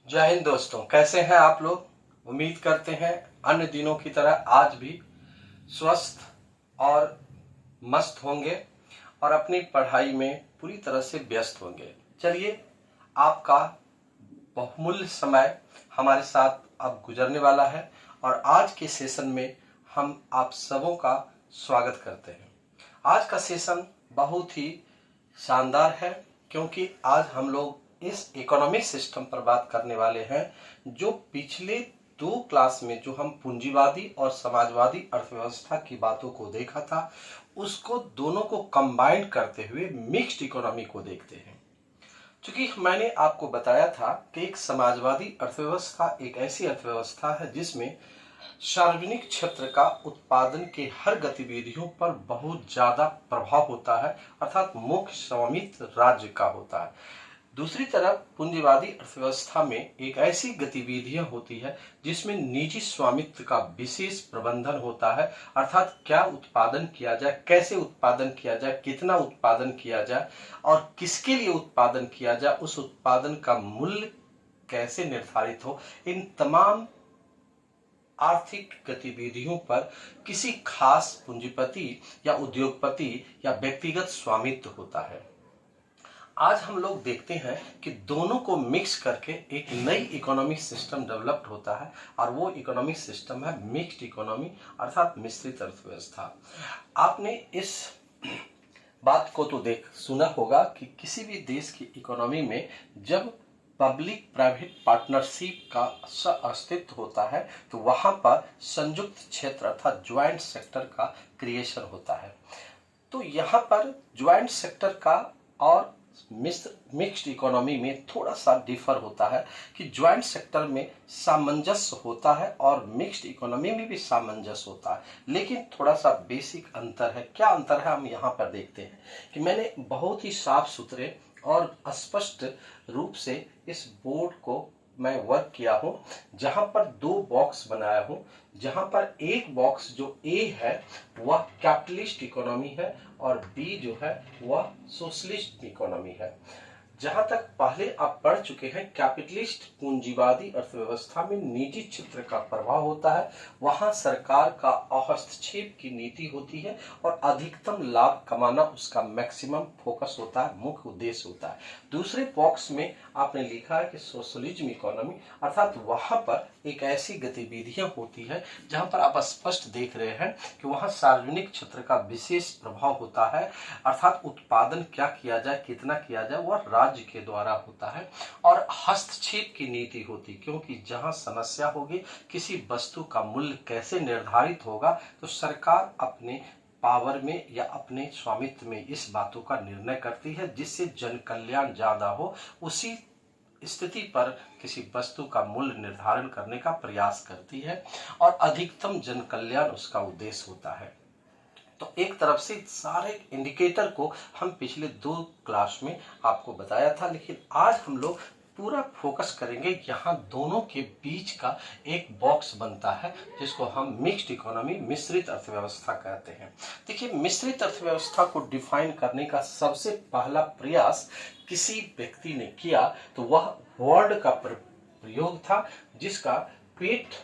जय हिंद दोस्तों, कैसे हैं आप लोग। उम्मीद करते हैं अन्य दिनों की तरह आज भी स्वस्थ और मस्त होंगे और अपनी पढ़ाई में पूरी तरह से व्यस्त होंगे। चलिए, आपका बहुमूल्य समय हमारे साथ अब गुजरने वाला है और आज के सेशन में हम आप सबों का स्वागत करते हैं। आज का सेशन बहुत ही शानदार है क्योंकि आज हम लोग इस इकोनॉमिक सिस्टम पर बात करने वाले हैं जो पिछले दो क्लास में जो हम पूंजीवादी और समाजवादी अर्थव्यवस्था की बातों को देखा था, उसको दोनों को कंबाइन करते हुए मिक्स्ड इकोनॉमी को देखते हैं। क्योंकि मैंने आपको बताया था कि एक समाजवादी अर्थव्यवस्था एक ऐसी अर्थव्यवस्था है जिसमें सार्वजनिक क्षेत्र का उत्पादन के हर गतिविधियों पर बहुत ज्यादा प्रभाव होता है, अर्थात मुख्य स्वामित्व राज्य का होता है। दूसरी तरफ पूंजीवादी अर्थव्यवस्था में एक ऐसी गतिविधियां होती है जिसमें निजी स्वामित्व का विशेष प्रबंधन होता है, अर्थात क्या उत्पादन किया जाए, कैसे उत्पादन किया जाए, कितना उत्पादन किया जाए और किसके लिए उत्पादन किया जाए, उस उत्पादन का मूल्य कैसे निर्धारित हो, इन तमाम आर्थिक गतिविधियों पर किसी खास पूंजीपति या उद्योगपति या व्यक्तिगत स्वामित्व होता है। आज हम लोग देखते हैं कि दोनों को मिक्स करके एक नई इकोनॉमिक सिस्टम डेवलप्ड होता है और वो इकोनॉमिक सिस्टम है मिक्स्ड इकोनॉमी, अर्थात मिश्रित अर्थव्यवस्था। आपने इस बात को तो सुना होगा कि किसी भी देश की इकोनॉमी में जब पब्लिक प्राइवेट पार्टनरशिप का अस्तित्व होता है तो वहां पर संयुक्त क्षेत्र अर्थात ज्वाइंट सेक्टर का क्रिएशन होता है। तो यहाँ पर ज्वाइंट सेक्टर का और मिक्स्ड इकोनॉमी में थोड़ा सा डिफर होता है कि ज्वाइंट सेक्टर में सामंजस्य होता है और मिक्स्ड इकोनॉमी में भी सामंजस्य होता है, लेकिन थोड़ा सा बेसिक अंतर है। क्या अंतर है हम यहाँ पर देखते हैं कि मैंने बहुत ही साफ सुथरे और स्पष्ट रूप से इस बोर्ड को मैं वर्क किया हूं, जहां पर दो बॉक्स बनाया हूं, जहां पर एक बॉक्स जो ए है वह कैपिटलिस्ट इकोनॉमी है और बी जो है वह सोशलिस्ट इकोनॉमी है। जहां तक पहले आप पढ़ चुके हैं, कैपिटलिस्ट पूंजीवादी अर्थव्यवस्था में निजी क्षेत्र का प्रभाव होता है, वहां सरकार का हस्तक्षेप की नीति होती है और अधिकतम लाभ कमाना उसका मैक्सिमम फोकस होता है, मुख्य उद्देश्य होता है। दूसरे बॉक्स में आपने लिखा है कि सोशलिज्म इकोनॉमी, अर्थात वहां पर एक ऐसी गतिविधियां होती है जहां पर आप स्पष्ट देख रहे हैं कि वहां सार्वजनिक क्षेत्र का विशेष प्रभाव होता है, अर्थात उत्पादन क्या किया जाए, कितना किया जाए, वह राज्य के द्वारा होता है और हस्तक्षेप की नीति होती, क्योंकि जहां समस्या होगी किसी वस्तु का मूल्य कैसे निर्धारित होगा तो सरकार अपने पावर में या अपने स्वामित्व में इस बातों का निर्णय करती है जिससे जन कल्याण ज्यादा हो। उसी स्थिति पर किसी वस्तु का मूल्य निर्धारण करने का प्रयास करती है और अधिकतम जन कल्याण उसका उद्देश्य होता है। तो एक तरफ से सारे इंडिकेटर को हम पिछले दो क्लास में आपको बताया था, लेकिन आज हम लोग पूरा फोकस करेंगे यहाँ दोनों के बीच का एक बॉक्स बनता है जिसको हम मिक्स्ड इकोनॉमी, मिश्रित अर्थव्यवस्था कहते हैं। देखिए, मिश्रित अर्थव्यवस्था को डिफाइन करने का सबसे पहला प्रयास किसी व्यक्ति ने किया तो वह वर्ड का प्रयोग था जिसका पेट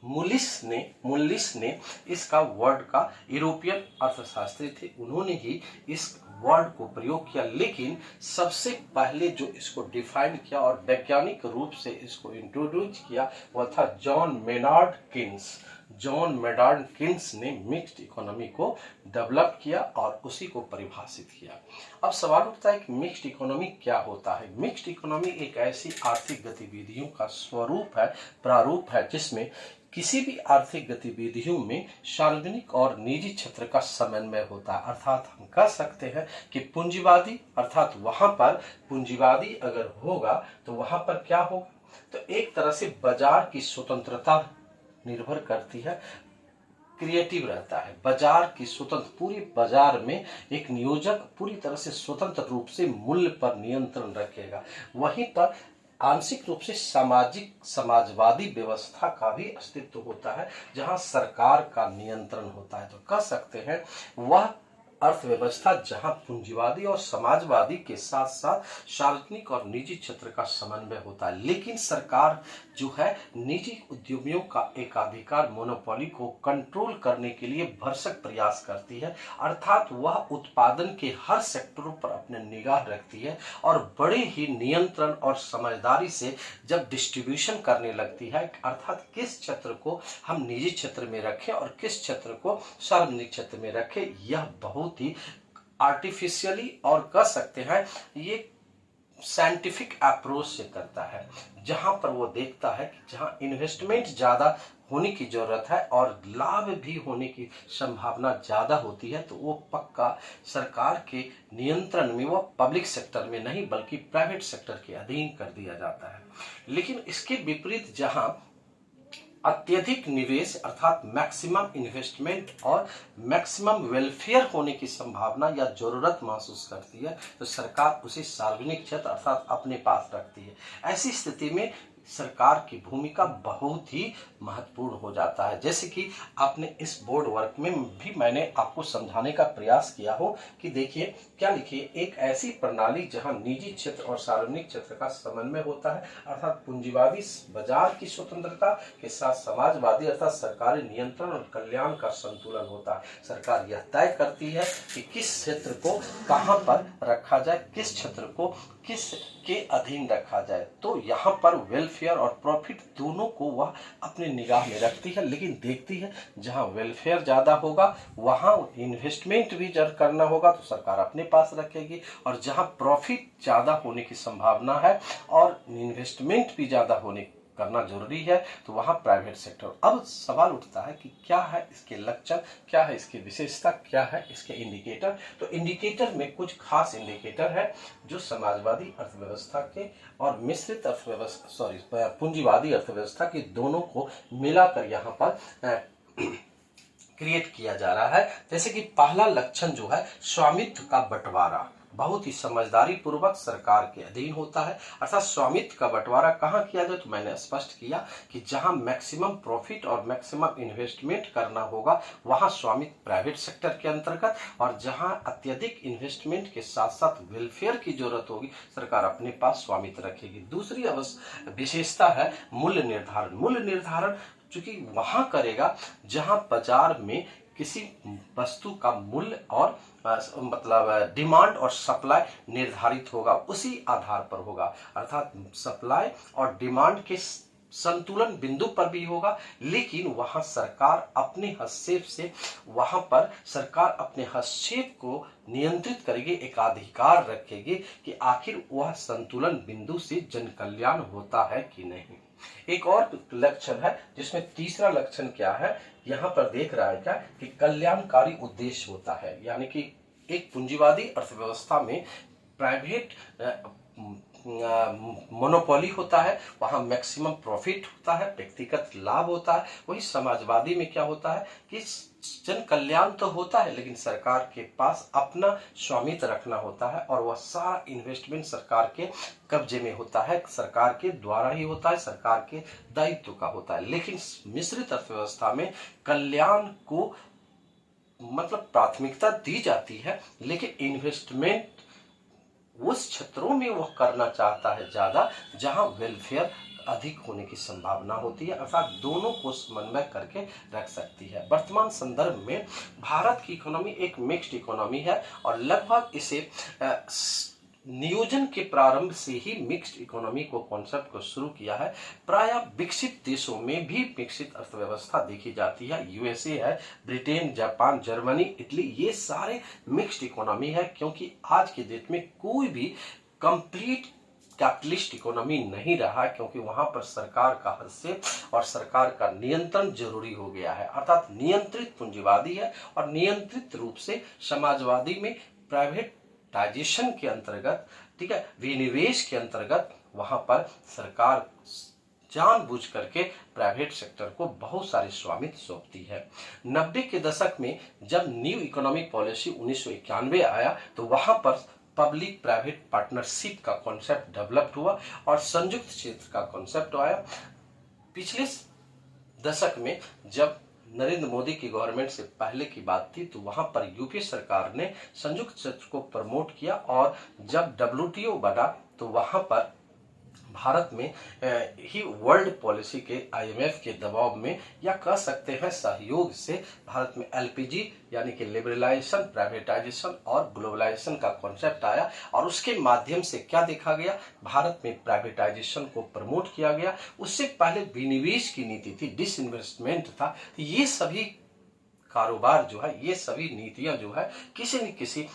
मुलिस ने इसका वर्ड का, यूरोपियन अर्थशास्त्री थे, उन्होंने ही इस वर्ड को प्रयोग किया। लेकिन सबसे पहले जो इसको डिफाइन किया और वैज्ञानिक रूप से इसको इंट्रोड्यूस किया वह था जॉन मेनार्ड किन्स ने मिक्स्ड इकोनॉमी को डेवलप किया और उसी को परिभाषित किया। अब सवाल उठता है कि मिक्स्ड इकोनॉमी क्या होता है। मिक्स्ड इकोनॉमी एक ऐसी आर्थिक गतिविधियों का प्रारूप है जिसमें किसी भी आर्थिक गतिविधियों में सार्वजनिक और निजी क्षेत्र का समन्वय होता है, अर्थात हम कह सकते हैं कि पूंजीवादी, अर्थात वहां पर पूंजीवादी अगर होगा तो वहां पर क्या होगा, तो एक तरह से बाजार की स्वतंत्रता निर्भर करती है, क्रिएटिव रहता है, बाजार की स्वतंत्र, पूरी बाजार में एक नियोजक पूरी तरह से स्वतंत्र रूप से मूल्य पर नियंत्रण रखेगा। वहीं पर आंशिक रूप से समाजवादी व्यवस्था का भी अस्तित्व होता है जहां सरकार का नियंत्रण होता है। तो कह सकते हैं वह अर्थव्यवस्था जहां पूंजीवादी और समाजवादी के साथ साथ सार्वजनिक और निजी क्षेत्र का समन्वय होता है, लेकिन सरकार जो है निजी उद्यमियों का एकाधिकार मोनोपोली को कंट्रोल करने के लिए भरसक प्रयास करती है। अर्थात वह उत्पादन के हर सेक्टरों पर अपने निगाह रखती है और बड़े ही नियंत्रण और समझदारी से जब डिस्ट्रीब्यूशन करने लगती है, अर्थात किस क्षेत्र को हम निजी क्षेत्र में रखें और किस क्षेत्र को सार्वजनिक क्षेत्र में रखें, यह बहुत ही आर्टिफिशियली और कह सकते हैं ये साइंटिफिक अप्रोच से करता है, जहां पर वो देखता है कि जहां इन्वेस्टमेंट ज्यादा होने की जरूरत है और लाभ भी होने की संभावना ज्यादा होती है, तो वो पक्का सरकार के नियंत्रण में, वो पब्लिक सेक्टर में नहीं बल्कि प्राइवेट सेक्टर के अधीन कर दिया जाता है। लेकिन इसके विपरीत जहां अत्यधिक निवेश अर्थात मैक्सिमम इन्वेस्टमेंट और मैक्सिमम वेलफेयर होने की संभावना या जरूरत महसूस करती है, तो सरकार उसे सार्वजनिक क्षेत्र अर्थात अपने पास रखती है। ऐसी स्थिति में सरकार की भूमिका बहुत ही महत्वपूर्ण हो जाता है। जैसे कि आपने इस बोर्ड वर्क में भी मैंने आपको समझाने का प्रयास किया हो कि देखिए क्या लिखिए, एक ऐसी प्रणाली जहां निजी क्षेत्र और सार्वजनिक क्षेत्र का समन्वय होता है, अर्थात पूंजीवादी बाजार की स्वतंत्रता के साथ समाजवादी अर्थात सरकारी नियंत्रण और कल्याण का संतुलन होता है। सरकार यह तय करती है कि किस क्षेत्र को कहां पर रखा जाए, किस क्षेत्र को किस के अधीन रखा जाए। तो यहाँ पर वेलफेयर और प्रॉफिट दोनों को वह अपने निगाह में रखती है, लेकिन देखती है जहाँ वेलफेयर ज्यादा होगा वहाँ इन्वेस्टमेंट भी जब करना होगा तो सरकार अपने पास रखेगी, और जहाँ प्रॉफिट ज्यादा होने की संभावना है और इन्वेस्टमेंट भी ज्यादा होने करना जरूरी है तो वहां प्राइवेट सेक्टर। अब सवाल उठता है कि क्या है इसके लक्षण, क्या है इसकी विशेषता, क्या है इसके इंडिकेटर। तो इंडिकेटर में कुछ खास इंडिकेटर है जो समाजवादी अर्थव्यवस्था के और मिश्रित अर्थव्यवस्था पूंजीवादी अर्थव्यवस्था के दोनों को मिलाकर यहाँ पर क्रिएट किया जा रहा है। जैसे कि पहला लक्षण जो है स्वामित्व का बंटवारा बहुत ही समझदारी पूर्वक सरकार के अधीन होता है। अर्थात स्वामित्व का बंटवारा कहाँ किया जाए, तो मैंने स्पष्ट किया कि जहां मैक्सिमम प्रॉफिट और मैक्सिमम इन्वेस्टमेंट करना होगा वहां स्वामित्व प्राइवेट सेक्टर के अंतर्गत, और जहां अत्यधिक इन्वेस्टमेंट के साथ साथ वेलफेयर की जरूरत होगी सरकार अपने पास स्वामित्व रखेगी। दूसरी विशेषता है मूल्य निर्धारण। मूल्य निर्धारण चूंकि वहां करेगा जहां बाजार में किसी वस्तु का मूल्य और मतलब डिमांड और सप्लाई निर्धारित होगा, उसी आधार पर होगा। अर्थात सप्लाई और डिमांड के संतुलन बिंदु पर भी होगा, लेकिन वहां सरकार अपने हस्तक्षेप से वहां पर सरकार अपने हस्तक्षेप को नियंत्रित करेगी, एकाधिकार रखेगी कि आखिर वह संतुलन बिंदु से जन कल्याण होता है कि नहीं। एक और लक्षण है जिसमें तीसरा लक्षण क्या है, यहाँ पर देख रहा है क्या कि कल्याणकारी उद्देश्य होता है। यानी कि एक पूंजीवादी अर्थव्यवस्था में प्राइवेट मोनोपोली होता है, वहां मैक्सिमम प्रॉफिट होता है, व्यक्तिगत लाभ होता है। वही समाजवादी में क्या होता है कि जन कल्याण तो होता है लेकिन सरकार के पास अपना स्वामित्व रखना होता है और वह सारा इन्वेस्टमेंट सरकार के कब्जे में होता है, सरकार के द्वारा ही होता है, सरकार के दायित्व का होता है। लेकिन मिश्रित अर्थव्यवस्था में कल्याण को मतलब प्राथमिकता दी जाती है, लेकिन इन्वेस्टमेंट उस क्षेत्रों में वह करना चाहता है ज्यादा जहां वेलफेयर अधिक होने की संभावना होती है, अर्थात दोनों को समन्वय करके रख सकती है। वर्तमान संदर्भ में भारत की इकोनॉमी एक मिक्स्ड इकोनॉमी है और लगभग इसे नियोजन के प्रारंभ से ही मिक्स्ड इकोनॉमी को कॉन्सेप्ट को शुरू किया है। प्रायः विकसित देशों में भी विकसित अर्थव्यवस्था देखी जाती है, यूएसए है, ब्रिटेन, जापान, जर्मनी, इटली, ये सारे मिक्स्ड इकोनॉमी है, क्योंकि आज के डेट में कोई भी कंप्लीट कैपिटलिस्ट इकोनॉमी नहीं रहा, क्योंकि वहां पर सरकार का हस्तक्षेप और सरकार का नियंत्रण जरूरी हो गया है। अर्थात नियंत्रित पूंजीवादी है और नियंत्रित रूप से समाजवादी में प्राइवेटाइजेशन के अंतर्गत, ठीक है, विनिवेश के अंतर्गत वहां पर सरकार जानबूझ करके प्राइवेट सेक्टर को बहुत सारे स्वामित्व सौंपती है। 90 के दशक में जब न्यू इकोनॉमिक पॉलिसी 1991 आया तो वहां पर पब्लिक प्राइवेट पार्टनरशिप का कॉन्सेप्ट डेवलप हुआ और संयुक्त क्षेत्र का कॉन्सेप्ट आया। पिछले दशक में जब नरेंद्र मोदी की गवर्नमेंट से पहले की बात थी, तो वहां पर यूपी सरकार ने संयुक्त सत्र को प्रमोट किया और जब WTO बना तो वहां पर भारत में ही वर्ल्ड पॉलिसी के IMF के दबाव में या कह सकते हैं सहयोग से भारत में LPG यानी कि लिबरलाइजेशन, प्राइवेटाइजेशन और ग्लोबलाइजेशन का कॉन्सेप्ट आया और उसके माध्यम से क्या देखा गया, भारत में प्राइवेटाइजेशन को प्रमोट किया गया। उससे पहले विनिवेश की नीति थी, डिसइन्वेस्टमेंट था। ये सभी कारोबार जो है, ये सभी नीतियां जो है किसी न किसी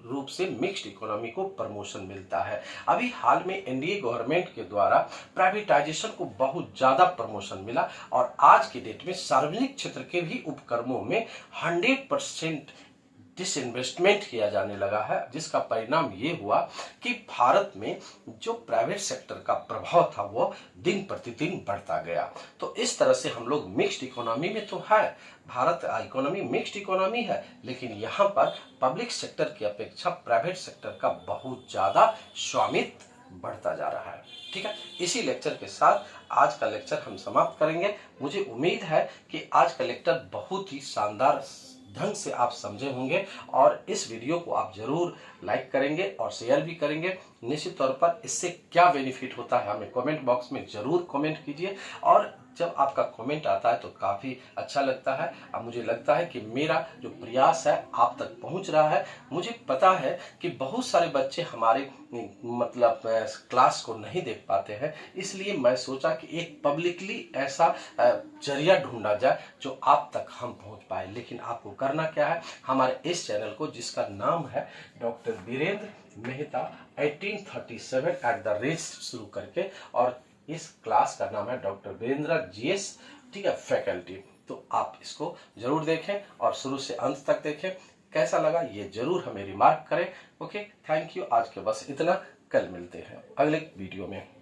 रूप से मिक्स्ड इकोनॉमी को प्रमोशन मिलता है। अभी हाल में NDA गवर्नमेंट के द्वारा प्राइवेटाइजेशन को बहुत ज्यादा प्रमोशन मिला और आज की डेट में सार्वजनिक क्षेत्र के भी उपक्रमों में 100% डिसइन्वेस्टमेंट किया जाने लगा है, जिसका परिणाम ये हुआ कि भारत में जो प्राइवेट सेक्टर का प्रभाव था वो दिन प्रतिदिन बढ़ता गया। तो इस तरह से हम लोग मिक्स्ड इकोनॉमी में तो है, भारत इकोनॉमी मिक्स्ड इकोनॉमी है, लेकिन यहाँ पर पब्लिक सेक्टर की अपेक्षा प्राइवेट सेक्टर का बहुत ज्यादा स्वामित्व बढ़ता जा रहा है। ठीक है, इसी लेक्चर के साथ आज का लेक्चर हम समाप्त करेंगे। मुझे उम्मीद है कि आज का लेक्चर बहुत ही शानदार ढंग से आप समझे होंगे और इस वीडियो को आप जरूर लाइक करेंगे और शेयर भी करेंगे। निश्चित तौर पर इससे क्या बेनिफिट होता है हमें कमेंट बॉक्स में जरूर कमेंट कीजिए और जब आपका कमेंट आता है तो काफ़ी अच्छा लगता है। अब मुझे लगता है कि मेरा जो प्रयास है आप तक पहुंच रहा है। मुझे पता है कि बहुत सारे बच्चे हमारे मतलब क्लास को नहीं देख पाते हैं, इसलिए मैं सोचा कि एक पब्लिकली ऐसा जरिया ढूंढा जाए जो आप तक हम पहुंच पाए। लेकिन आपको करना क्या है, हमारे इस चैनल को जिसका नाम है डॉक्टर वीरेंद्र मेहता 1837 शुरू करके, और इस क्लास का नाम है डॉक्टर वीरेंद्र GS, ठीक है, फैकल्टी। तो आप इसको जरूर देखें और शुरू से अंत तक देखें। कैसा लगा ये जरूर हमें रिमार्क करें। Okay, thank you. आज के बस इतना, कल मिलते हैं अगले वीडियो में।